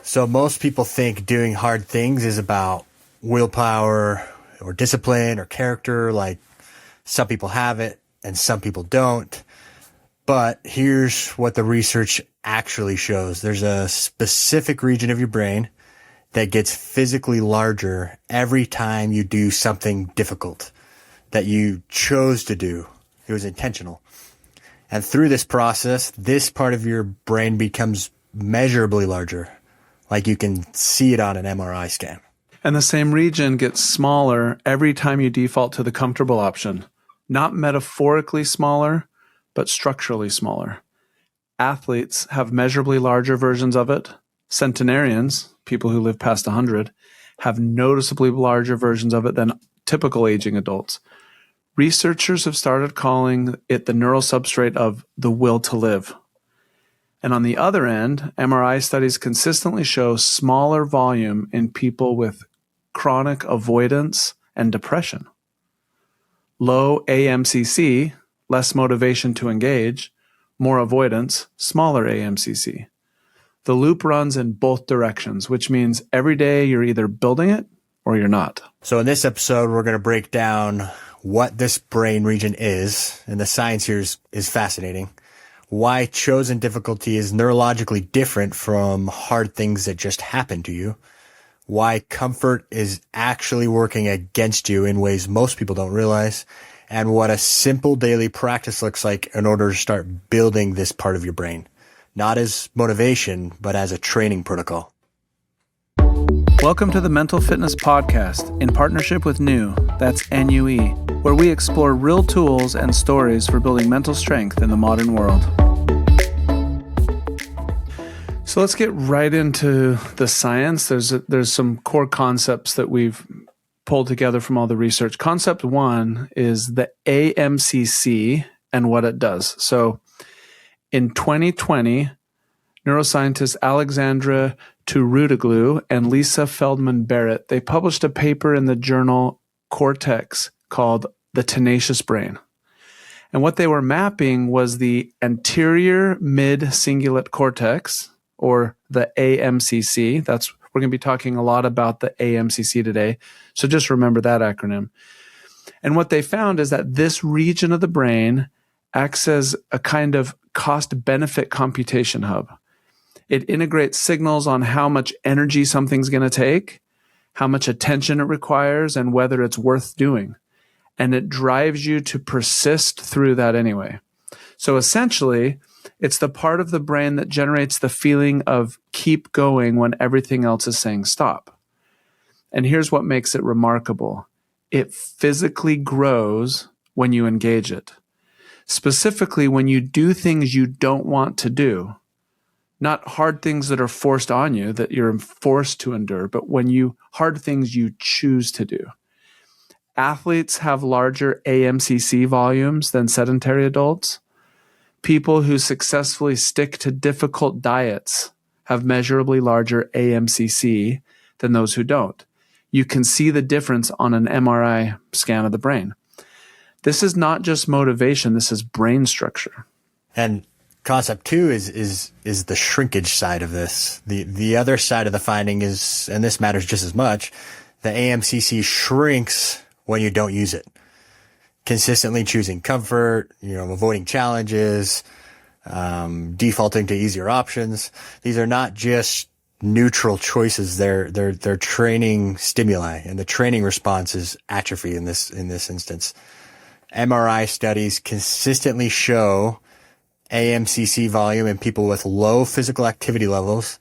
So most people think doing hard things is about willpower or discipline or character. Like some people have it and some people don't. But here's what the research actually shows. There's a specific region of your brain that gets physically larger every time you do something difficult that you chose to do. It was intentional. And through this process, this part of your brain becomes measurably larger. Like you can see it on an MRI scan. And the same region gets smaller every time you default to the comfortable option. Not metaphorically smaller, but structurally smaller. Athletes have measurably larger versions of it. Centenarians, people who live past 100, have noticeably larger versions of it than typical aging adults. Researchers have started calling it the neural substrate of the will to live. And on the other end, MRI studies consistently show smaller volume in people with chronic avoidance and depression. Low AMCC, less motivation to engage, more avoidance, smaller AMCC. The loop runs in both directions, which means every day you're either building it or you're not. So in this episode, we're going to break down what this brain region is, and the science here is fascinating. Why chosen difficulty is neurologically different from hard things that just happen to you. Why comfort is actually working against you in ways most people don't realize. And what a simple daily practice looks like in order to start building this part of your brain. Not as motivation, but as a training protocol. Welcome to the Mental Fitness Podcast in partnership with NUE, that's NUE, where we explore real tools and stories for building mental strength in the modern world. So let's get right into the science. There's some core concepts that we've pulled together from all the research. Concept one is the AMCC and what it does. So in 2020, neuroscientists Alexandra Turutoglu and Lisa Feldman-Barrett, they published a paper in the journal Cortex called The Tenacious Brain. And what they were mapping was the anterior mid-cingulate cortex, or the AMCC. We're going to be talking a lot about the AMCC today. So just remember that acronym. And what they found is that this region of the brain acts as a kind of cost-benefit computation hub. It integrates signals on how much energy something's going to take, how much attention it requires, and whether it's worth doing. And it drives you to persist through that anyway. So essentially, it's the part of the brain that generates the feeling of keep going when everything else is saying stop. And here's what makes it remarkable. It physically grows when you engage it. Specifically, when you do things you don't want to do. Not hard things that are forced on you, that you're forced to endure, but hard things you choose to do. Athletes have larger AMCC volumes than sedentary adults. People who successfully stick to difficult diets have measurably larger AMCC than those who don't. You can see the difference on an MRI scan of the brain. This is not just motivation, this is brain structure. And concept two is the shrinkage side of this. The other side of the finding is, and this matters just as much, the AMCC shrinks when you don't use it. Consistently choosing comfort, avoiding challenges, defaulting to easier options. These are not just neutral choices. They're training stimuli, and the training response is atrophy in this instance. MRI studies consistently show AMCC volume in people with low physical activity levels.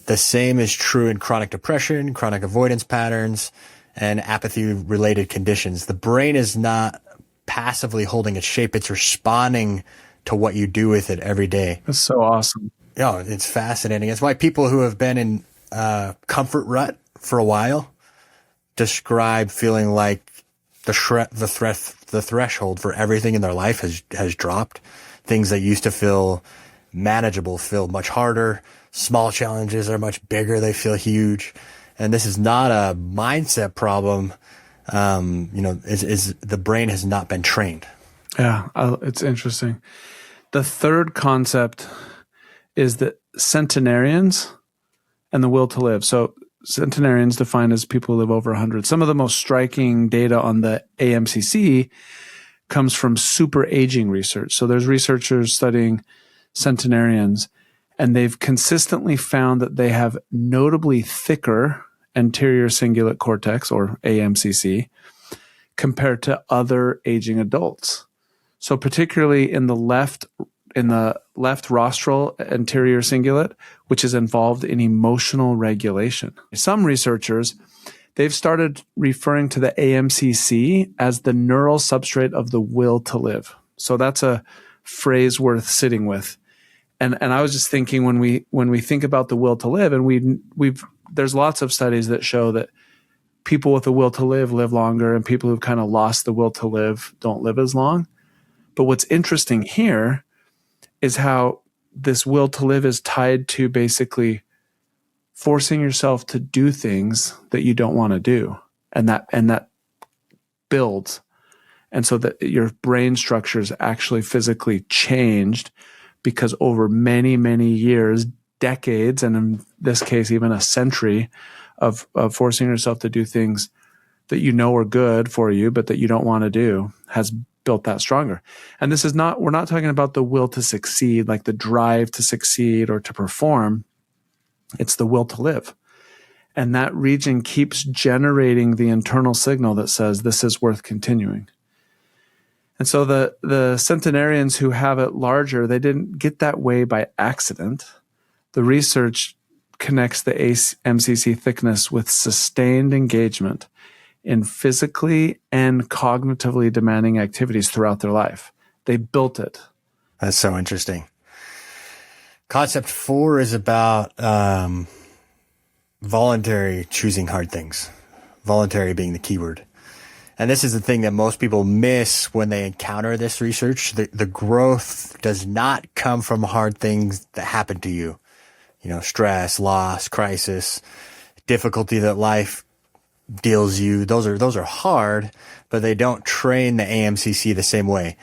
The same is true in chronic depression, chronic avoidance patterns, and apathy-related conditions. The brain is not passively holding its shape. It's responding to what you do with it every day. That's so awesome. Yeah, it's fascinating. It's why people who have been in comfort rut for a while describe feeling like the threshold for everything in their life has dropped. Things that used to feel manageable feel much harder. Small challenges are much bigger. They feel huge. And this is not a mindset problem. The brain has not been trained. Yeah, it's interesting. The third concept is that centenarians, and the will to live. So centenarians defined as people who live over 100. Some of the most striking data on the AMCC comes from super aging research. So there's researchers studying centenarians, and they've consistently found that they have notably thicker anterior cingulate cortex, or AMCC, compared to other aging adults. So particularly in the left rostral anterior cingulate, which is involved in emotional regulation. Some researchers, they've started referring to the AMCC as the neural substrate of the will to live. So that's a phrase worth sitting with. And I was just thinking when we think about the will to live, and there's lots of studies that show that people with the will to live longer, and people who've kind of lost the will to live don't live as long. But what's interesting here is how this will to live is tied to basically forcing yourself to do things that you don't want to do. And that builds. And so that your brain structure is actually physically changed because over many, many years, decades, and in this case, even a century of forcing yourself to do things that you know are good for you, but that you don't want to do, has built that stronger. And this is not, we're not talking about the will to succeed, like the drive to succeed or to perform. It's the will to live. And that region keeps generating the internal signal that says this is worth continuing. And so the centenarians who have it larger, they didn't get that way by accident. The research connects the AMCC thickness with sustained engagement in physically and cognitively demanding activities throughout their life. They built it. That's so interesting. Concept 4 is about voluntary choosing hard things. Voluntary being the key word. And this is the thing that most people miss when they encounter this research. The growth does not come from hard things that happen to you. You know, stress, loss, crisis, difficulty that life deals you. Those are hard, but they don't train the AMCC the same way.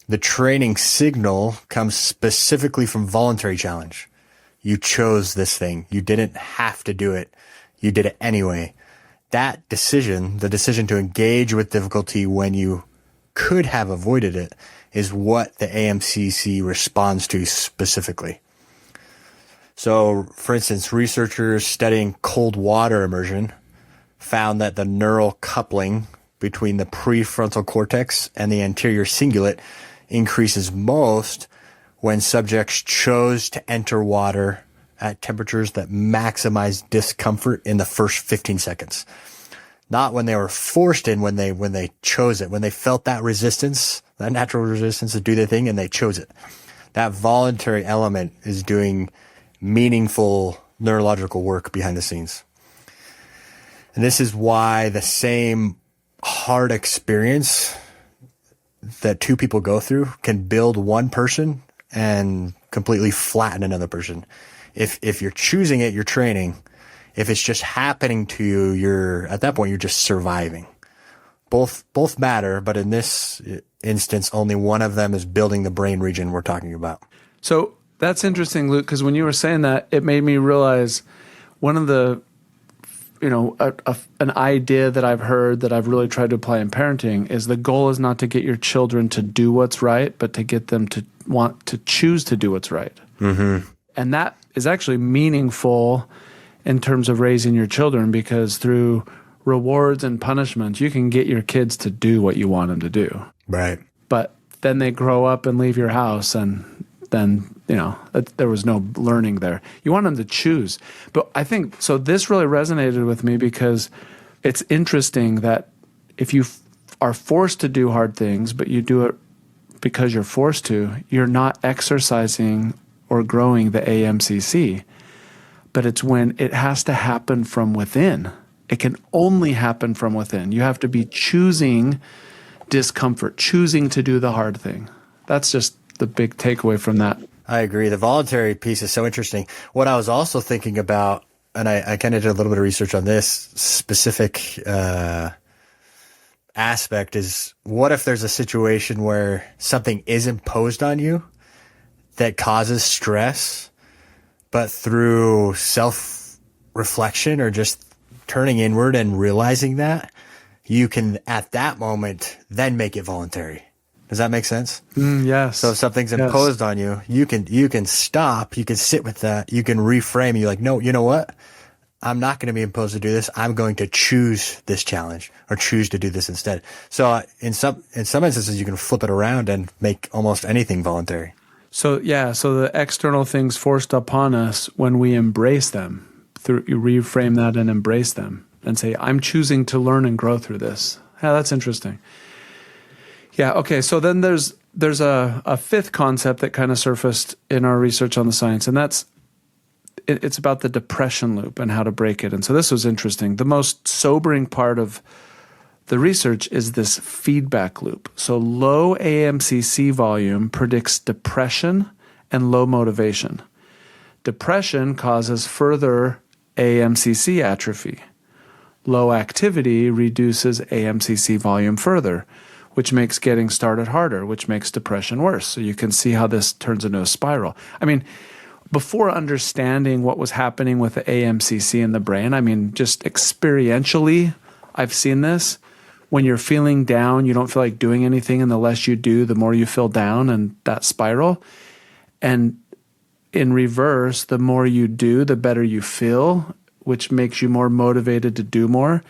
The training signal comes specifically from voluntary challenge. You chose this thing. You didn't have to do it. You did it anyway. That decision, the decision to engage with difficulty when you could have avoided it, is what the AMCC responds to specifically. So, for instance, researchers studying cold water immersion found that the neural coupling between the prefrontal cortex and the anterior cingulate increases most when subjects chose to enter water at temperatures that maximize discomfort in the first 15 seconds. Not when they were forced in, when they chose it, when they felt that resistance, that natural resistance to do the thing, and they chose it. That voluntary element is doing meaningful neurological work behind the scenes. And this is why the same hard experience that two people go through can build one person and completely flatten another person. If you're choosing it, you're training. If it's just happening to you, at that point, you're just surviving. Both matter, but in this instance, only one of them is building the brain region we're talking about. So that's interesting, Luke, because when you were saying that, it made me realize one of the, an idea that I've heard that I've really tried to apply in parenting is the goal is not to get your children to do what's right, but to get them to want to choose to do what's right. Mm-hmm. And that is actually meaningful in terms of raising your children, because through rewards and punishments, you can get your kids to do what you want them to do. Right. But then they grow up and leave your house, and then, there was no learning there. You want them to choose. But I think, so this really resonated with me because it's interesting that if you are forced to do hard things, but you do it because you're forced to, you're not exercising or growing the AMCC. But it's when it has to happen from within. It can only happen from within. You have to be choosing discomfort, choosing to do the hard thing. That's just the big takeaway from that. I agree. The voluntary piece is so interesting. What I was also thinking about, and I kind of did a little bit of research on this specific aspect, is what if there's a situation where something is imposed on you that causes stress, but through reflection or just turning inward and realizing that, you can at that moment then make it voluntary. Does that make sense? Yes. So if something's imposed on you, you can stop, you can sit with that, you can reframe. You're like, no, you know what? I'm not going to be imposed to do this. I'm going to choose this challenge or choose to do this instead. So in some instances, you can flip it around and make almost anything voluntary. So the external things forced upon us, when we embrace them, you reframe that and embrace them and say, I'm choosing to learn and grow through this. Yeah, that's interesting. Yeah, okay. So then there's a fifth concept that kind of surfaced in our research on the science, and it's about the depression loop and how to break it. And so this was interesting. The most sobering part of the research is this feedback loop. So low AMCC volume predicts depression and low motivation. Depression causes further AMCC atrophy. Low activity reduces AMCC volume further, which makes getting started harder, which makes depression worse. So you can see how this turns into a spiral. I mean, before understanding what was happening with the AMCC in the brain, I mean, just experientially, I've seen this. When you're feeling down, you don't feel like doing anything, and the less you do, the more you feel down, and that spiral. And in reverse, the more you do, the better you feel, which makes you more motivated to do more.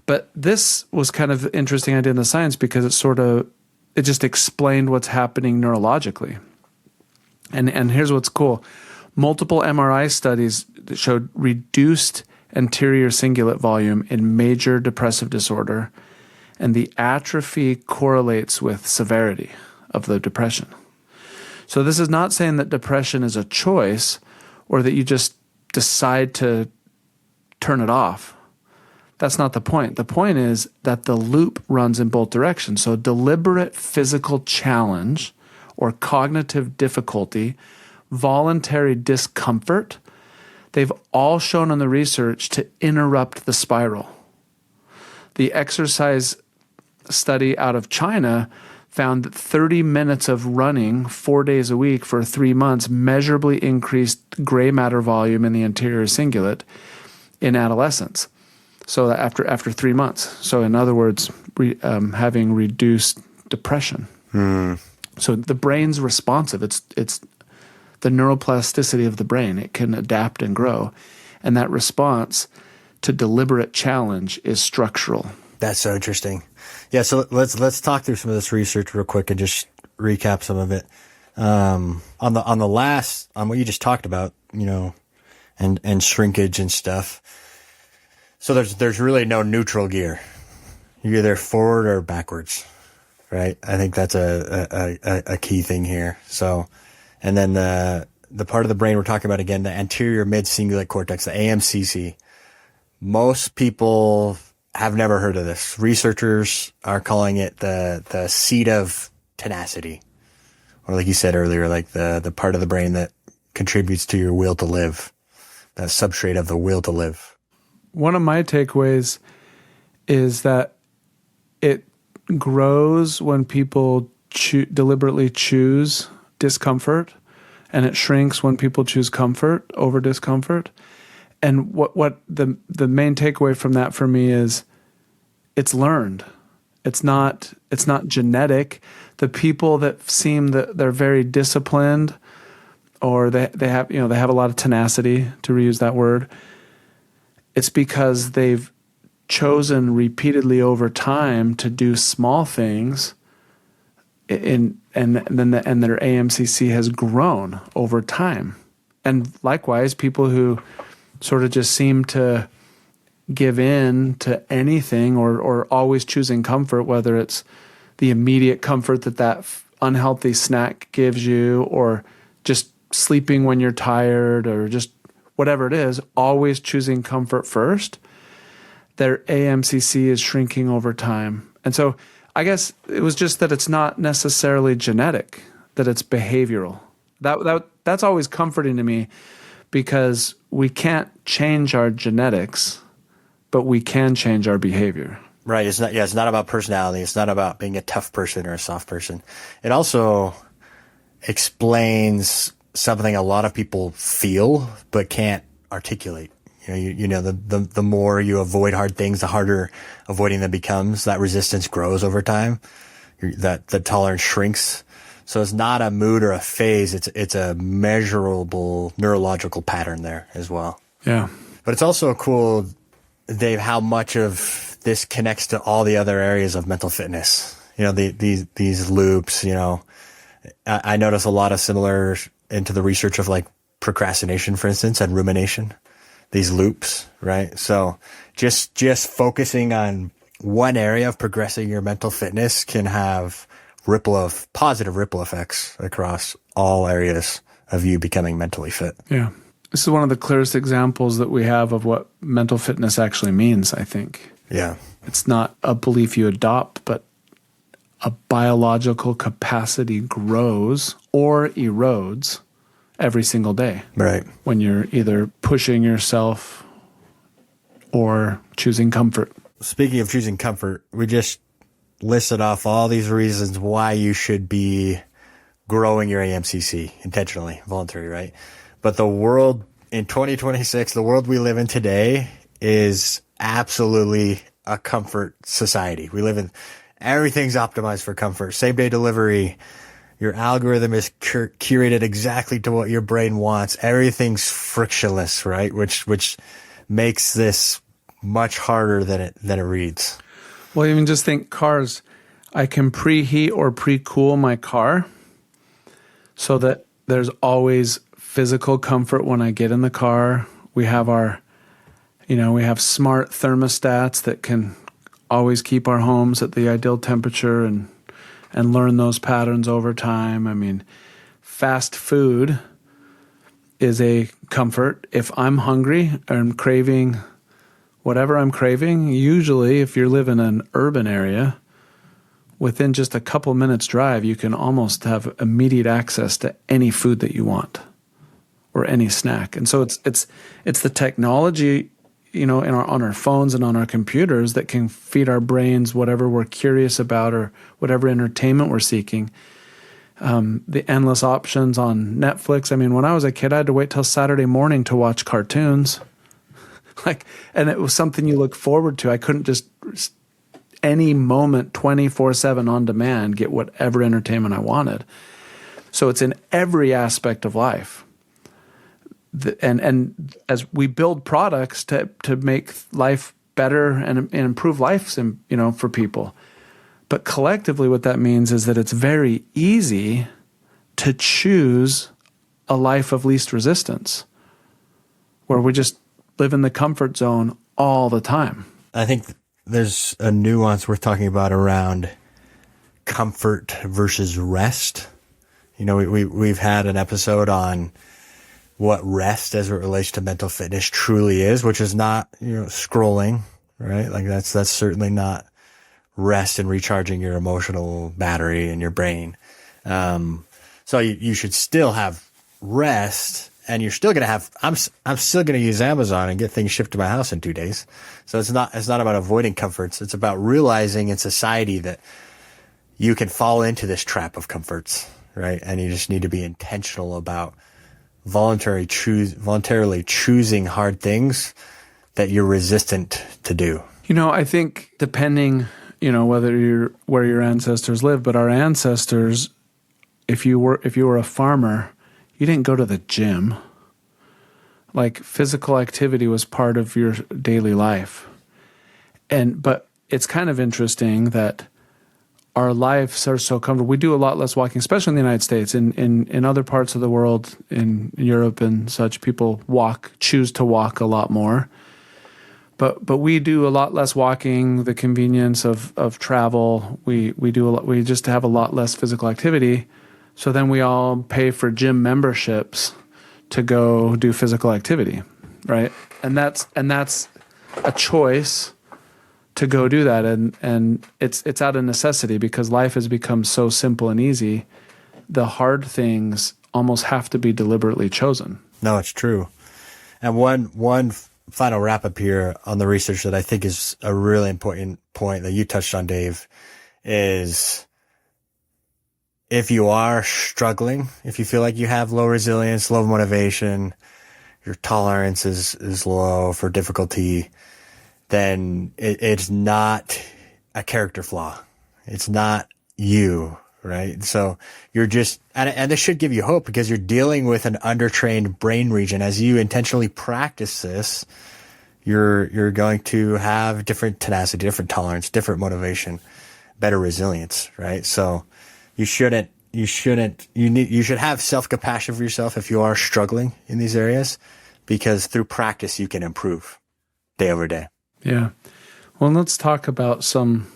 But this was kind of interesting idea in the science because it just explained what's happening neurologically. And here's what's cool. Multiple MRI studies that showed reduced anterior cingulate volume in major depressive disorder, and the atrophy correlates with severity of the depression. So this is not saying that depression is a choice or that you just decide to turn it off. That's not the point. The point is that the loop runs in both directions. So deliberate physical challenge or cognitive difficulty, voluntary discomfort, they've all shown in the research to interrupt the spiral. The exercise study out of China found that 30 minutes of running 4 days a week for 3 months measurably increased gray matter volume in the anterior cingulate in adolescents. So after 3 months. So in other words, having reduced depression. So the brain's responsive. It's the neuroplasticity of the brain. It can adapt and grow. And that response to deliberate challenge is structural. That's so interesting. Yeah, so let's talk through some of this research real quick and just recap some of it. On what you just talked about, and shrinkage and stuff. So there's really no neutral gear. You're either forward or backwards, right? I think that's a key thing here. So, and then the part of the brain we're talking about again, the anterior mid-cingulate cortex, the AMCC. Most people have never heard of this. Researchers are calling it the seat of tenacity, or like you said earlier, like the part of the brain that contributes to your will to live, that substrate of the will to live. One of my takeaways is that it grows when people deliberately choose discomfort, and it shrinks when people choose comfort over discomfort. And what the main takeaway from that for me is it's learned. It's not genetic. The people that seem that they're very disciplined, or they have a lot of tenacity, to reuse that word, it's because they've chosen repeatedly over time to do small things, and their AMCC has grown over time. And likewise, people who sort of just seem to give in to anything or always choosing comfort, whether it's the immediate comfort that unhealthy snack gives you, or just sleeping when you're tired, or just whatever it is, always choosing comfort first, their AMCC is shrinking over time. And so I guess it was just that it's not necessarily genetic, that it's behavioral. That's always comforting to me, because we can't change our genetics, but we can change our behavior. Right. It's not about personality. It's not about being a tough person or a soft person. It also explains something a lot of people feel but can't articulate. The more you avoid hard things, the harder avoiding them becomes. That resistance grows over time. That the tolerance shrinks. So it's not a mood or a phase. It's a measurable neurological pattern there as well. Yeah. But it's also cool, Dave, how much of this connects to all the other areas of mental fitness. These loops, I notice a lot of similar into the research of like procrastination, for instance, and rumination, these loops, right? So just focusing on one area of progressing your mental fitness can have positive ripple effects across all areas of you becoming mentally fit. Yeah. This is one of the clearest examples that we have of what mental fitness actually means, I think. Yeah. It's not a belief you adopt, but a biological capacity grows or erodes every single day. Right. When you're either pushing yourself or choosing comfort. Speaking of choosing comfort, we just listed off all these reasons why you should be growing your AMCC intentionally, voluntary, right? But the world in 2026, the world we live in today is absolutely a comfort society. We live in, everything's optimized for comfort. Same day delivery. Your algorithm is curated exactly to what your brain wants. Everything's frictionless, right? Which makes this much harder than it reads. Well, even just think cars. I can preheat or pre-cool my car so that there's always physical comfort when I get in the car. We have we have smart thermostats that can always keep our homes at the ideal temperature and learn those patterns over time. I mean, fast food is a comfort. If I'm hungry or I'm craving whatever I'm craving, usually if you live in an urban area, within just a couple minutes drive, you can almost have immediate access to any food that you want or any snack. And so it's the technology, on our phones and on our computers that can feed our brains whatever we're curious about or whatever entertainment we're seeking. The endless options on Netflix. I mean, when I was a kid, I had to wait till Saturday morning to watch cartoons. And it was something you look forward to. I couldn't just any moment 24/7 on demand get whatever entertainment I wanted. So it's in every aspect of life. And as we build products to make life better and improve lives, for people. But collectively what that means is that it's very easy to choose a life of least resistance, where we just live in the comfort zone all the time. I think there's a nuance worth talking about around comfort versus rest. We've had an episode on what rest as it relates to mental fitness truly is, which is not, scrolling, right? Like that's certainly not rest and recharging your emotional battery in your brain. So you should still have rest. And you're still going to have, I'm still going to use Amazon and get things shipped to my house in 2 days. So it's not about avoiding comforts. It's about realizing in society that you can fall into this trap of comforts, right? And you just need to be intentional about voluntarily choosing hard things that you're resistant to do. I think depending, where your ancestors live, but our ancestors, if you were a farmer, you didn't go to the gym. Like physical activity was part of your daily life. But it's kind of interesting that our lives are so comfortable. We do a lot less walking, especially in the United States. In other parts of the world, in Europe and such, people choose to walk a lot more. But we do a lot less walking, the convenience of travel. We just have a lot less physical activity. So then we all pay for gym memberships to go do physical activity, right? And that's a choice to go do that, and it's out of necessity because life has become so simple and easy. The hard things almost have to be deliberately chosen. No, it's true. And one final wrap up here on the research that I think is a really important point that you touched on, Dave, is if you are struggling, if you feel like you have low resilience, low motivation, your tolerance is low for difficulty, then it's not a character flaw. It's not you, right? So you're just, and this should give you hope because you're dealing with an undertrained brain region. As you intentionally practice this, you're going to have different tenacity, different tolerance, different motivation, better resilience, right? So you should have self-compassion for yourself if you are struggling in these areas, because through practice you can improve day over day. Yeah. Well, let's talk about some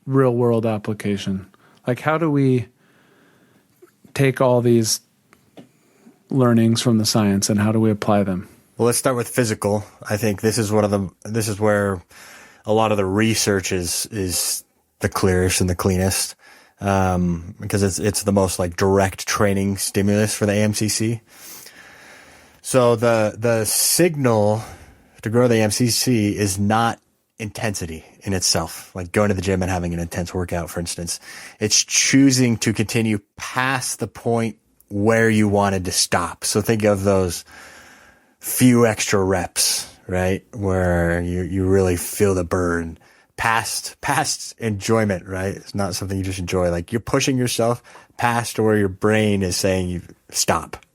real world application. Like, how do we take all these learnings from the science and how do we apply them? Well, let's start with physical. I think this is where a lot of the research is the clearest and the cleanest, because it's the most like direct training stimulus for the AMCC. So the signal to grow the AMCC is not intensity in itself, like going to the gym and having an intense workout, for instance. It's choosing to continue past the point where you wanted to stop. So think of those few extra reps, right? Where you really feel the burn past enjoyment, right? It's not something you just enjoy. Like you're pushing yourself past where your brain is saying you stop,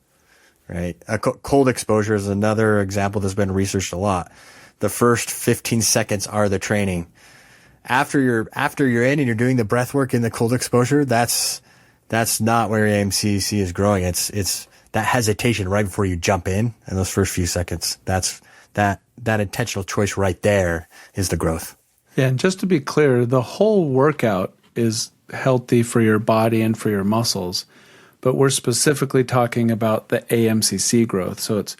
right? Cold exposure is another example that's been researched a lot. The first 15 seconds are the training. After you're in and you're doing the breath work in the cold exposure, that's not where AMCC is growing. It's that hesitation right before you jump in those first few seconds. That's that intentional choice right there is the growth. Yeah, and just to be clear, the whole workout is healthy for your body and for your muscles, but we're specifically talking about the AMCC growth. So it's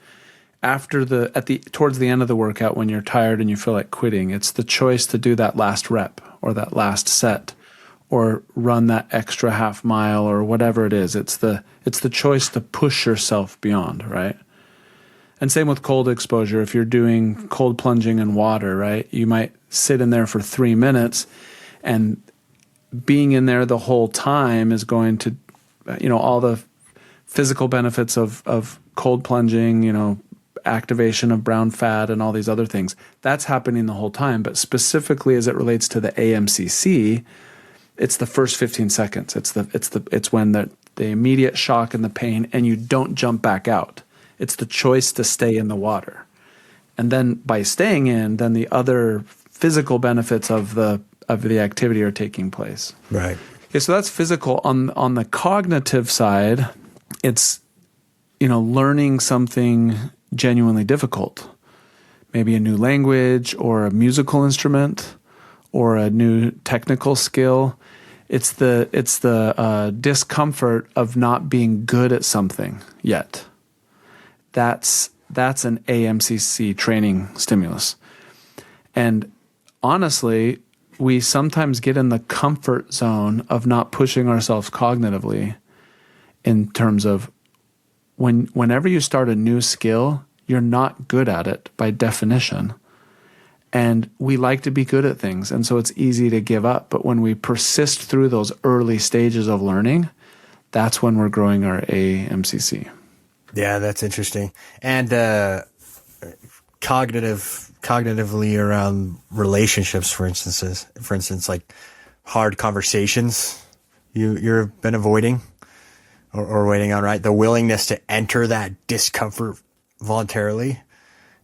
towards the end of the workout when you're tired and you feel like quitting, it's the choice to do that last rep or that last set or run that extra half mile or whatever it is. It's the choice to push yourself beyond, right? And same with cold exposure. If you're doing cold plunging in water, right, you might sit in there for 3 minutes, and being in there the whole time is going to, all the physical benefits of cold plunging, activation of brown fat and all these other things. That's happening the whole time. But specifically as it relates to the AMCC, it's the first 15 seconds. It's when the immediate shock and the pain, and you don't jump back out. It's the choice to stay in the water. And then by staying in, then the other physical benefits of the activity are taking place. Right. Okay, so that's physical. On the cognitive side, it's learning something genuinely difficult, maybe a new language or a musical instrument or a new technical skill. It's the discomfort of not being good at something yet. That's an AMCC training stimulus. And honestly, we sometimes get in the comfort zone of not pushing ourselves cognitively in terms of whenever you start a new skill, you're not good at it by definition. And we like to be good at things, and so it's easy to give up. But when we persist through those early stages of learning, that's when we're growing our AMCC. Yeah, that's interesting. And cognitively around relationships, for instance, like hard conversations you've been avoiding or waiting on, right? The willingness to enter that discomfort voluntarily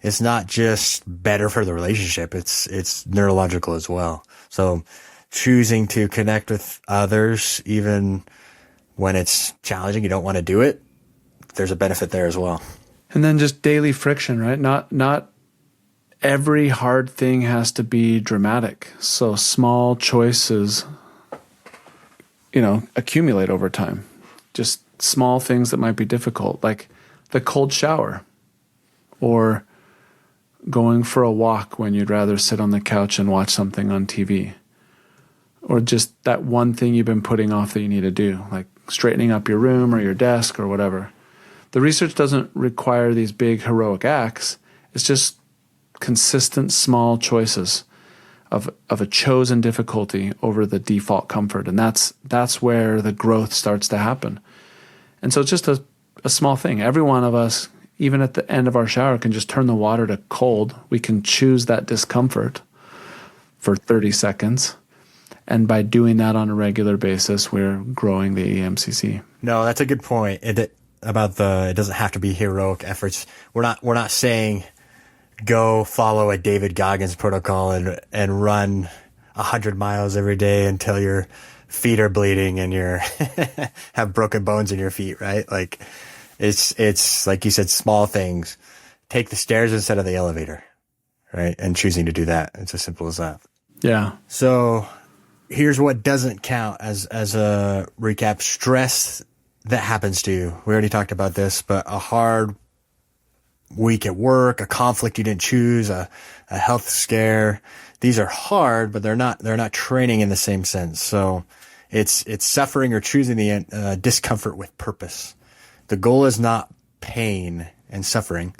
is not just better for the relationship, it's neurological as well. So choosing to connect with others, even when it's challenging, you don't want to do it, there's a benefit there as well. And then just daily friction, right? Not every hard thing has to be dramatic. So small choices, accumulate over time. Just small things that might be difficult, like the cold shower or going for a walk when you'd rather sit on the couch and watch something on TV, or just that one thing you've been putting off that you need to do, like straightening up your room or your desk or whatever. The research doesn't require these big heroic acts. It's just consistent small choices of a chosen difficulty over the default comfort. And that's where the growth starts to happen. And so it's just a small thing. Every one of us even at the end of our shower, can just turn the water to cold. We can choose that discomfort for 30 seconds. And by doing that on a regular basis, we're growing the AMCC. No, that's a good point. It doesn't have to be heroic efforts. We're not saying go follow a David Goggins protocol and run 100 miles every day until your feet are bleeding and you're have broken bones in your feet, right? Like it's like you said, small things. Take the stairs instead of the elevator, right? And choosing to do that. It's as simple as that. Yeah. So here's what doesn't count as a recap: stress that happens to you. We already talked about this, but a hard week at work, a conflict you didn't choose, a health scare. These are hard, but they're not training in the same sense. So it's suffering or choosing the discomfort with purpose. The goal is not pain and suffering.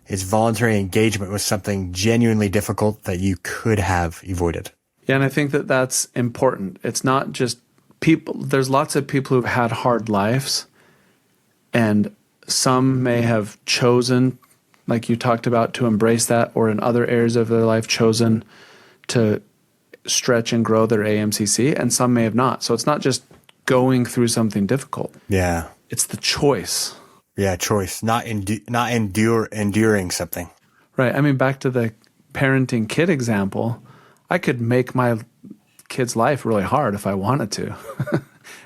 It's voluntary engagement with something genuinely difficult that you could have avoided. Yeah, and I think that that's important. It's not just people. There's lots of people who've had hard lives, and some may have chosen, like you talked about, to embrace that, or in other areas of their life chosen to stretch and grow their AMCC, and some may have not. So it's not just going through something difficult. Yeah. It's the choice. Yeah, choice, not enduring something. Right. I mean, back to the parenting kid example, I could make my kid's life really hard if I wanted to.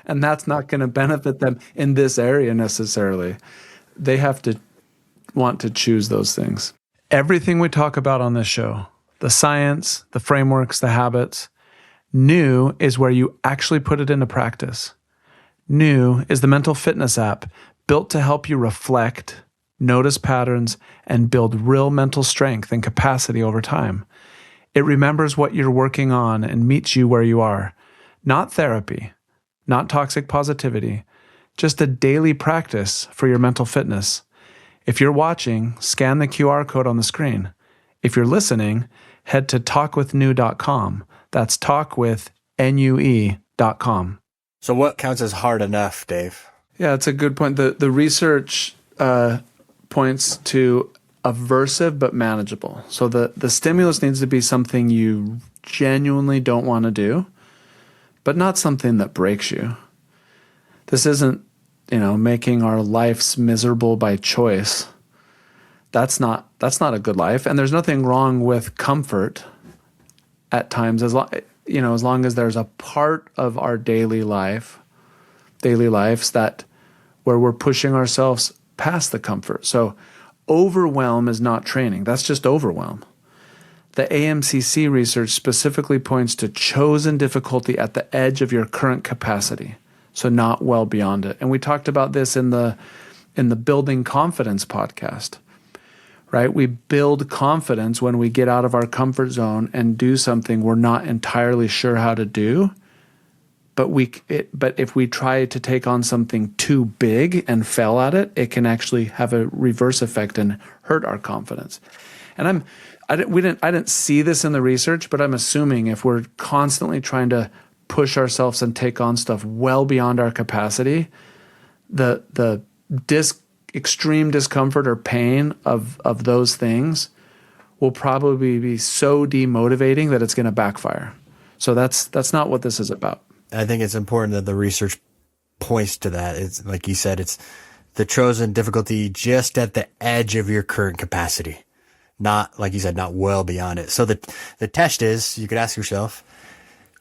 And that's not going to benefit them in this area necessarily. They have to want to choose those things. Everything we talk about on this show, the science, the frameworks, the habits, New is where you actually put it into practice. New is the mental fitness app built to help you reflect, notice patterns, and build real mental strength and capacity over time. It remembers what you're working on and meets you where you are. Not therapy, not toxic positivity, just a daily practice for your mental fitness. If you're watching, scan the QR code on the screen. If you're listening, head to talkwithnew.com. That's talkwithnue.com. So what counts as hard enough, Dave? Yeah, it's a good point. The research points to aversive but manageable. So the stimulus needs to be something you genuinely don't want to do, but not something that breaks you. This isn't, making our lives miserable by choice. That's not a good life. And there's nothing wrong with comfort at times, as long as there's a part of our daily lives that where we're pushing ourselves past the comfort. So overwhelm is not training. That's just overwhelm. The AMCC research specifically points to chosen difficulty at the edge of your current capacity, so not well beyond it. And we talked about this in the Building Confidence podcast, right? We build confidence when we get out of our comfort zone and do something we're not entirely sure how to do. But if we try to take on something too big and fail at it, it can actually have a reverse effect and hurt our confidence. And I didn't see this in the research, but I'm assuming if we're constantly trying to push ourselves and take on stuff well beyond our capacity, the extreme discomfort or pain of those things will probably be so demotivating that it's going to backfire. So that's not what this is about. I think it's important that the research points to that. It's like you said, it's the chosen difficulty just at the edge of your current capacity. Not, like you said, not well beyond it. So the test is, you could ask yourself,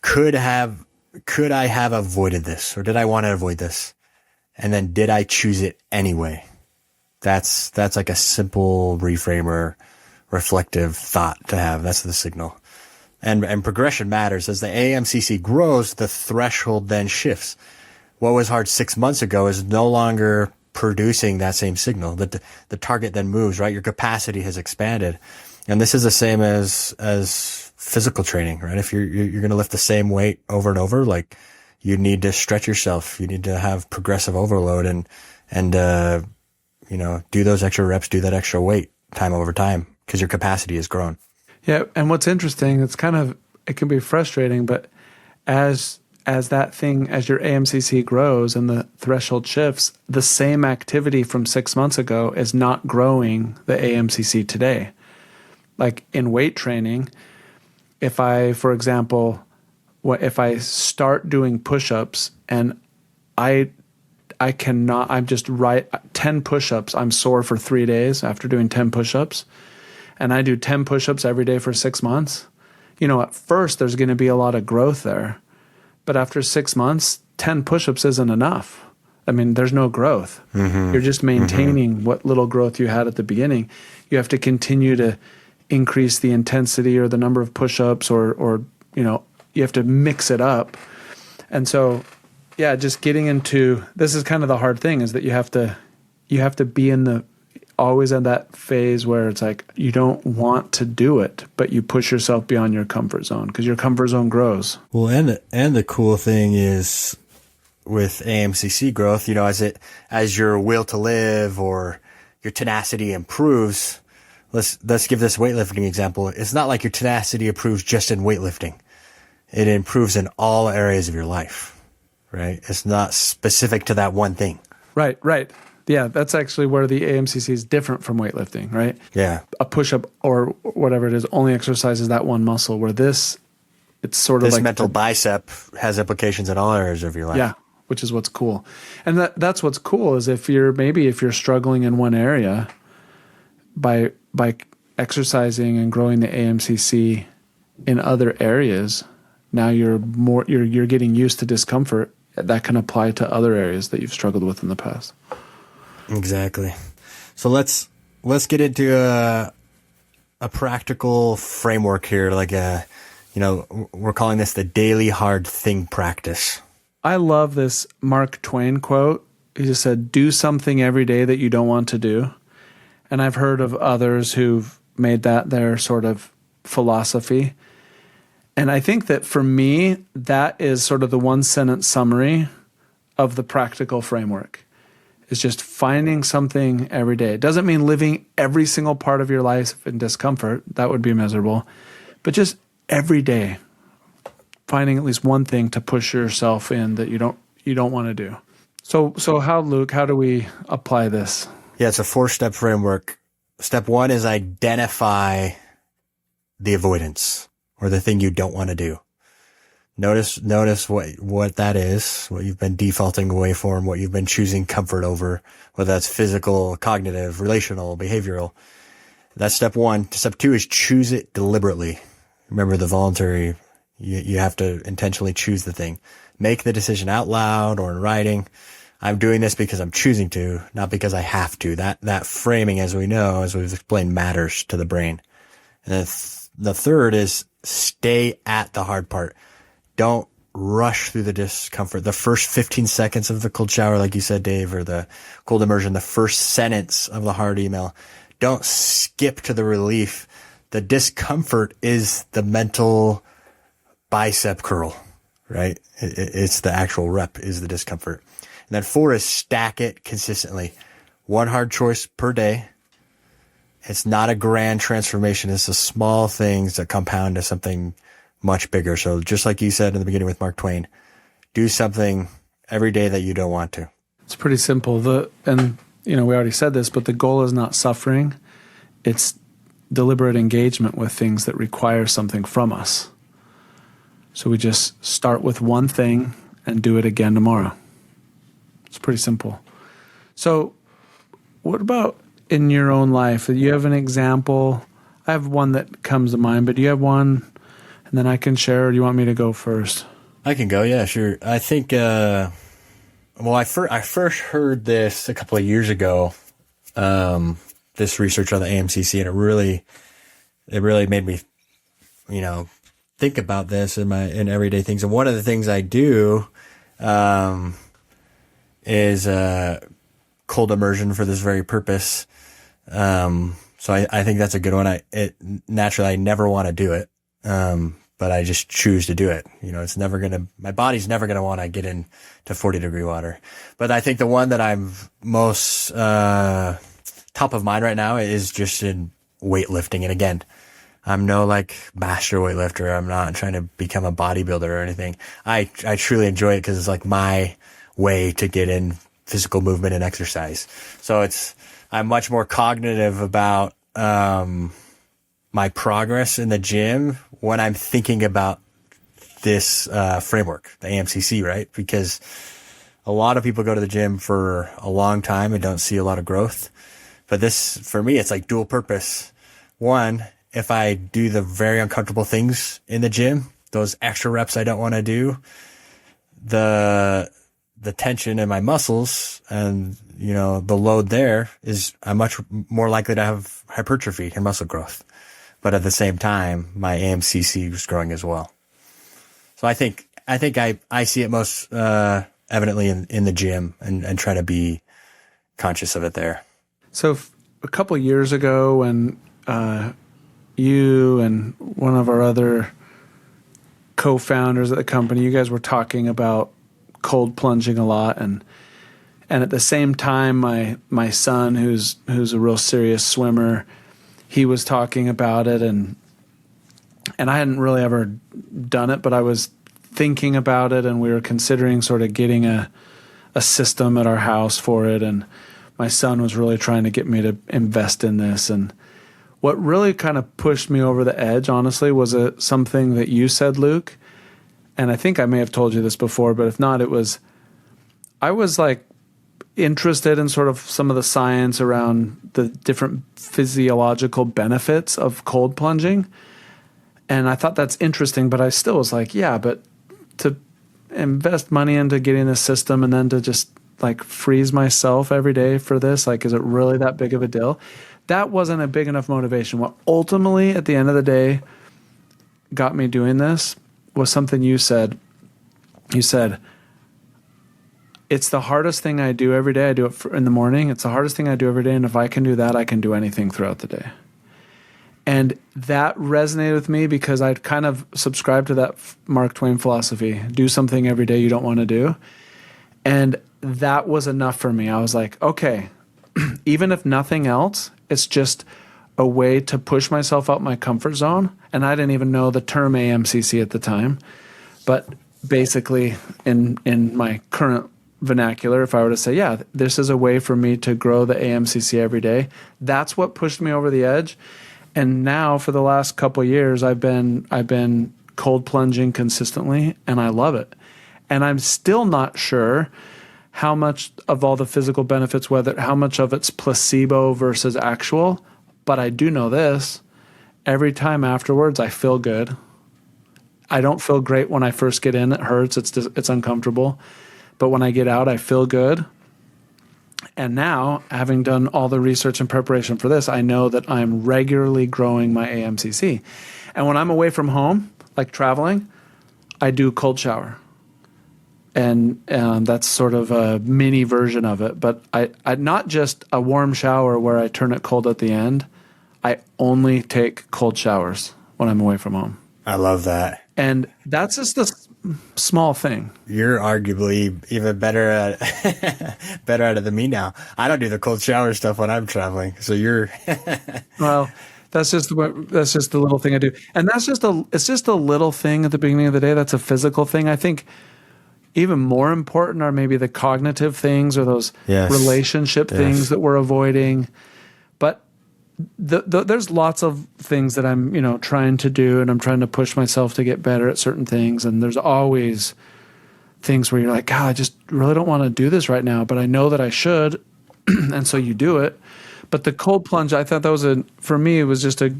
could I have avoided this, or did I want to avoid this? And then did I choose it anyway? That's like a simple reframer, reflective thought to have. That's the signal. And progression matters. As the AMCC grows, the threshold then shifts. What was hard 6 months ago is no longer producing that same signal. The target then moves, right? Your capacity has expanded. And this is the same as physical training, right? If you're going to lift the same weight over and over, like you need to stretch yourself. You need to have progressive overload and do those extra reps, do that extra weight time over time because your capacity has grown. Yeah, and what's interesting, it can be frustrating, but as as your AMCC grows and the threshold shifts, the same activity from 6 months ago is not growing the AMCC today. Like in weight training, if I, for example, if I start doing push-ups and I cannot, I'm just 10 push-ups, I'm sore for 3 days after doing 10 push-ups, and I do 10 push-ups every day for 6 months, at first there's going to be a lot of growth there. But after 6 months, 10 push-ups isn't enough. I mean, there's no growth. Mm-hmm. You're just maintaining what little growth you had at the beginning. You have to continue to increase the intensity or the number of push-ups or you have to mix it up. And so, yeah, just getting into, this is kind of the hard thing, is that you have to be always in that phase where it's like you don't want to do it, but you push yourself beyond your comfort zone because your comfort zone grows. Well, and the cool thing is with AMCC growth, as your will to live or your tenacity improves. Let's give this weightlifting example. It's not like your tenacity improves just in weightlifting. It improves in all areas of your life, right? It's not specific to that one thing. Right. Yeah, that's actually where the AMCC is different from weightlifting, right? Yeah. A push-up or whatever it is only exercises that one muscle, where it's sort of this like mental bicep has implications in all areas of your life. Yeah, which is what's cool. And that's what's cool is if you're struggling in one area, by exercising and growing the AMCC in other areas, now you're getting used to discomfort that can apply to other areas that you've struggled with in the past. Exactly. So let's get into a practical framework here. Like we're calling this the daily hard thing practice. I love this Mark Twain quote. He just said, "Do something every day that you don't want to do." And I've heard of others who've made that their sort of philosophy. And I think that for me, that is sort of the one sentence summary of the practical framework. Is just finding something every day. It doesn't mean living every single part of your life in discomfort. That would be miserable. But just every day, finding at least one thing to push yourself in that you don't want to do. So how, Luke, how do we apply this? Yeah, it's a 4-step framework. Step 1 is identify the avoidance or the thing you don't want to do. Notice what that is, what you've been defaulting away from, what you've been choosing comfort over, whether that's physical, cognitive, relational, behavioral. That's step 1. Step 2 is choose it deliberately. Remember the voluntary, you have to intentionally choose the thing. Make the decision out loud or in writing. I'm doing this because I'm choosing to, not because I have to. That framing, as we know, as we've explained, matters to the brain. And the third is stay at the hard part. Don't rush through the discomfort. The first 15 seconds of the cold shower, like you said, Dave, or the cold immersion, the first sentence of the hard email. Don't skip to the relief. The discomfort is the mental bicep curl, right? It's the actual rep is the discomfort. And then 4 is stack it consistently. One hard choice per day. It's not a grand transformation. It's the small things that compound to something much bigger. So just like you said in the beginning with Mark Twain, do something every day that you don't want to. It's pretty simple. We already said this, but the goal is not suffering. It's deliberate engagement with things that require something from us. So we just start with one thing and do it again tomorrow. It's pretty simple. So what about in your own life? Do you have an example? I have one that comes to mind, but do you have one? And then I can share, or do you want me to go first? I can go, yeah, sure. I think, I first heard this a couple of years ago, this research on the AMCC, and it really made me, think about this in everyday things. And one of the things I do, is, cold immersion for this very purpose. So I think that's a good one. Naturally, I never want to do it. But I just choose to do it. My body's never going to want to get into 40-degree water. But I think the one that I'm most, top of mind right now is just in weightlifting. And again, I'm no like master weightlifter. I'm not trying to become a bodybuilder or anything. I truly enjoy it because it's like my way to get in physical movement and exercise. So I'm much more cognitive about, my progress in the gym when I'm thinking about this, framework, the AMCC, right? Because a lot of people go to the gym for a long time and don't see a lot of growth. But this, for me, it's like dual purpose. One, if I do the very uncomfortable things in the gym, those extra reps I don't want to do, the tension in my muscles and, the load there is, I'm much more likely to have hypertrophy and muscle growth. But at the same time, my AMCC was growing as well. So I think I see it most, evidently in the gym and try to be conscious of it there. So a couple of years ago when you and one of our other co-founders at the company, you guys were talking about cold plunging a lot, and at the same time my son who's a real serious swimmer, he was talking about it, and I hadn't really ever done it, but I was thinking about it, and we were considering sort of getting a system at our house for it, and my son was really trying to get me to invest in this. And what really kind of pushed me over the edge, honestly, was something that you said, Luke, and I think I may have told you this before, but if not, I was like interested in sort of some of the science around the different physiological benefits of cold plunging. And I thought that's interesting, but I still was like, yeah, but to invest money into getting this system and then to just like freeze myself every day for this, like, is it really that big of a deal? That wasn't a big enough motivation. What ultimately, at the end of the day, got me doing this was something you said. You said, it's the hardest thing I do every day. I do it in the morning. It's the hardest thing I do every day. And if I can do that, I can do anything throughout the day. And that resonated with me because I'd kind of subscribed to that Mark Twain philosophy, do something every day you don't want to do. And that was enough for me. I was like, okay, even if nothing else, it's just a way to push myself out my comfort zone. And I didn't even know the term AMCC at the time. But basically, in my current vernacular, if I were to say, yeah, this is a way for me to grow the AMCC every day, that's what pushed me over the edge. And now for the last couple of years, I've been cold plunging consistently, and I love it. And I'm still not sure how much of all the physical benefits, how much of it's placebo versus actual, but I do know this. Every time afterwards, I feel good. I don't feel great when I first get in. It hurts. It's uncomfortable. But when I get out, I feel good. And now, having done all the research and preparation for this, I know that I'm regularly growing my AMCC. And when I'm away from home, like traveling, I do cold shower. And that's sort of a mini version of it. But I not just a warm shower where I turn it cold at the end. I only take cold showers when I'm away from home. I love that. And that's just a small thing. You're arguably even better at it than me now. I don't do the cold shower stuff when I'm traveling. So you're well, that's just the little thing I do. And it's just a little thing at the beginning of the day. That's a physical thing. I think even more important are maybe the cognitive things or those relationship things that we're avoiding. But there's lots of things that I'm, trying to do, and I'm trying to push myself to get better at certain things. And there's always things where you're like, God, I just really don't want to do this right now, but I know that I should. And so you do it. But the cold plunge, I thought that for me, it was just a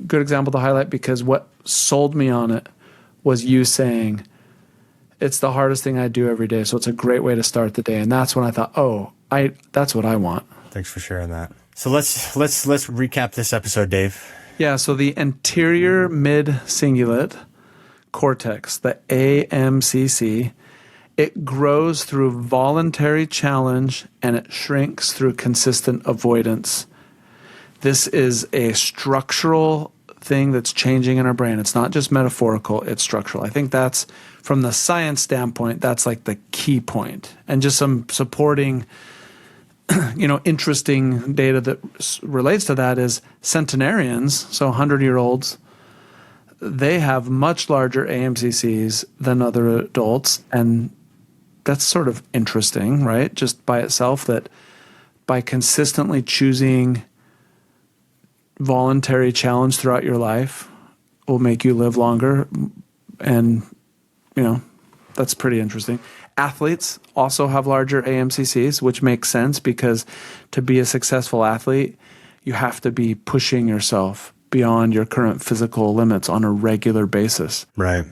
good example to highlight, because what sold me on it was you saying, it's the hardest thing I do every day. So it's a great way to start the day. And that's when I thought, that's what I want. Thanks for sharing that. So let's recap this episode, Dave. Yeah, so the anterior mid-cingulate cortex, the AMCC, it grows through voluntary challenge and it shrinks through consistent avoidance. This is a structural thing that's changing in our brain. It's not just metaphorical, it's structural. I think that's, from the science standpoint, that's like the key point. And just some supporting interesting data that relates to that is centenarians, so 100-year-olds, they have much larger AMCCs than other adults. And that's sort of interesting, right? Just by itself, that by consistently choosing voluntary challenge throughout your life will make you live longer. And, that's pretty interesting. Athletes also have larger AMCCs, which makes sense because to be a successful athlete, you have to be pushing yourself beyond your current physical limits on a regular basis. Right.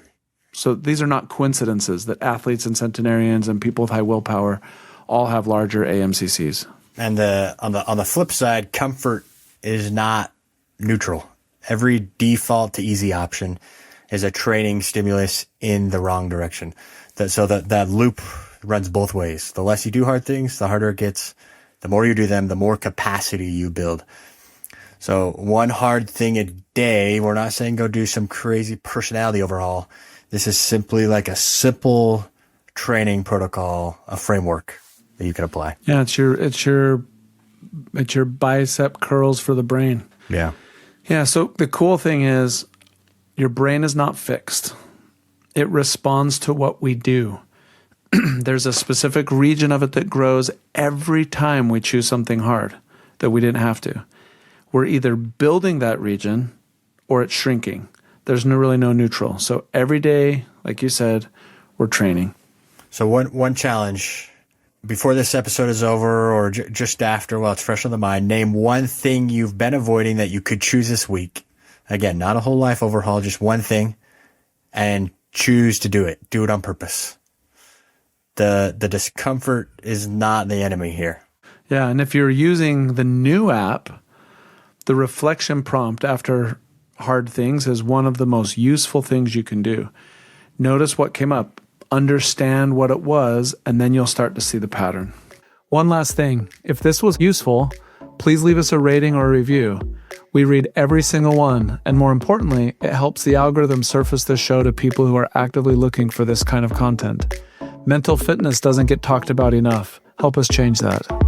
So these are not coincidences that athletes and centenarians and people with high willpower all have larger AMCCs. And on the flip side, comfort is not neutral. Every default to easy option is a training stimulus in the wrong direction. So that loop runs both ways. The less you do hard things, the harder it gets. The more you do them, the more capacity you build. So one hard thing a day, we're not saying go do some crazy personality overhaul. This is simply like a simple training protocol, a framework that you can apply. Yeah, it's your bicep curls for the brain. Yeah. Yeah, so the cool thing is your brain is not fixed. It responds to what we do. There's a specific region of it that grows every time we choose something hard that we didn't have to. We're either building that region or it's shrinking. There's really no neutral. So every day, like you said, we're training. So one challenge before this episode is over or just after, while it's fresh on the mind, name one thing you've been avoiding that you could choose this week. Again, not a whole life overhaul, just one thing, and choose to do it. Do it on purpose. The discomfort is not the enemy here. Yeah, and if you're using the new app, the reflection prompt after hard things is one of the most useful things you can do. Notice what came up, understand what it was, and then you'll start to see the pattern. One last thing, if this was useful, please leave us a rating or a review. We read every single one, and more importantly, it helps the algorithm surface this show to people who are actively looking for this kind of content. Mental fitness doesn't get talked about enough. Help us change that.